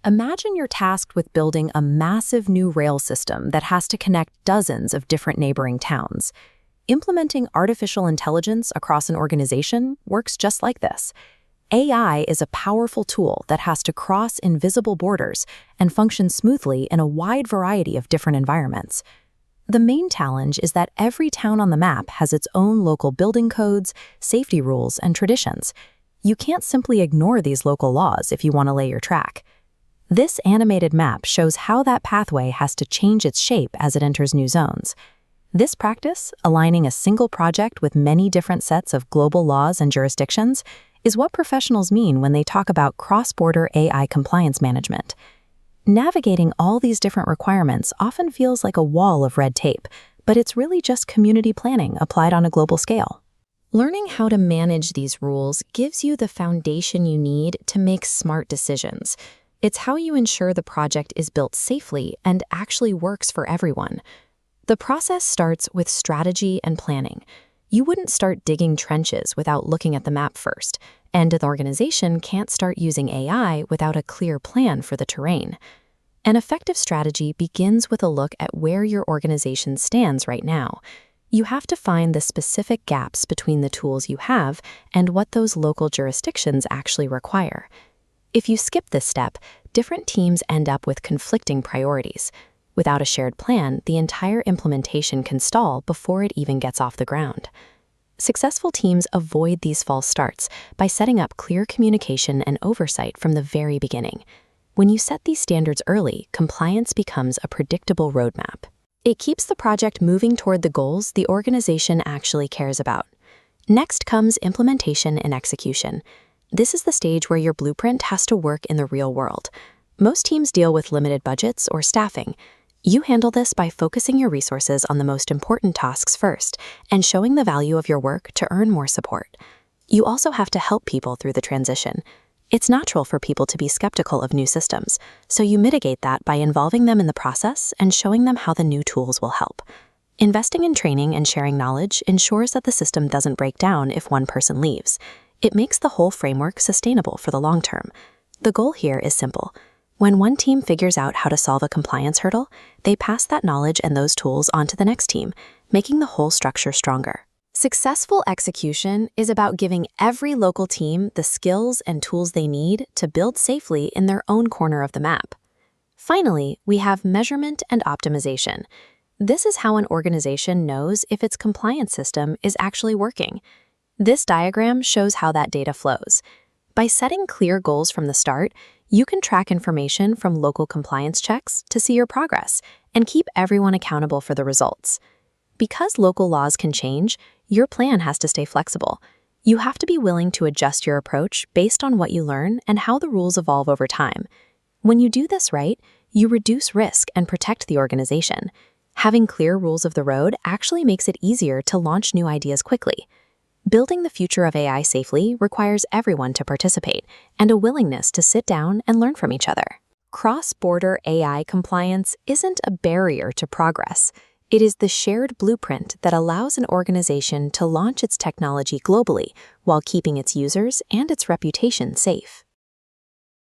Imagine you're tasked with building a massive new rail system that has to connect dozens of different neighboring towns. Implementing artificial intelligence across an organization works just like this. AI is a powerful tool that has to cross invisible borders and function smoothly in a wide variety of different environments. The main challenge is that every town on the map has its own local building codes, safety rules, and traditions. You can't simply ignore these local laws if you want to lay your track. This animated map shows how that pathway has to change its shape as it enters new zones. This practice, aligning a single project with many different sets of global laws and jurisdictions, is what professionals mean when they talk about cross-border AI compliance management. Navigating all these different requirements often feels like a wall of red tape, but it's really just community planning applied on a global scale. Learning how to manage these rules gives you the foundation you need to make smart decisions. It's how you ensure the project is built safely and actually works for everyone. The process starts with strategy and planning. You wouldn't start digging trenches without looking at the map first, and an organization can't start using AI without a clear plan for the terrain. An effective strategy begins with a look at where your organization stands right now. You have to find the specific gaps between the tools you have and what those local jurisdictions actually require. If you skip this step, different teams end up with conflicting priorities. Without a shared plan, the entire implementation can stall before it even gets off the ground. Successful teams avoid these false starts by setting up clear communication and oversight from the very beginning. When you set these standards early, compliance becomes a predictable roadmap. It keeps the project moving toward the goals the organization actually cares about. Next comes implementation and execution. This is the stage where your blueprint has to work in the real world. Most teams deal with limited budgets or staffing. You handle this by focusing your resources on the most important tasks first and showing the value of your work to earn more support. You also have to help people through the transition. It's natural for people to be skeptical of new systems, so you mitigate that by involving them in the process and showing them how the new tools will help. Investing in training and sharing knowledge ensures that the system doesn't break down if one person leaves. It makes the whole framework sustainable for the long term. The goal here is simple. When one team figures out how to solve a compliance hurdle, they pass that knowledge and those tools on to the next team, making the whole structure stronger. Successful execution is about giving every local team the skills and tools they need to build safely in their own corner of the map. Finally, we have measurement and optimization. This is how an organization knows if its compliance system is actually working. This diagram shows how that data flows. By setting clear goals from the start, you can track information from local compliance checks to see your progress and keep everyone accountable for the results. Because local laws can change, your plan has to stay flexible. You have to be willing to adjust your approach based on what you learn and how the rules evolve over time. When you do this right, you reduce risk and protect the organization. Having clear rules of the road actually makes it easier to launch new ideas quickly. Building the future of AI safely requires everyone to participate and a willingness to sit down and learn from each other. Cross-border AI compliance isn't a barrier to progress. It is the shared blueprint that allows an organization to launch its technology globally while keeping its users and its reputation safe.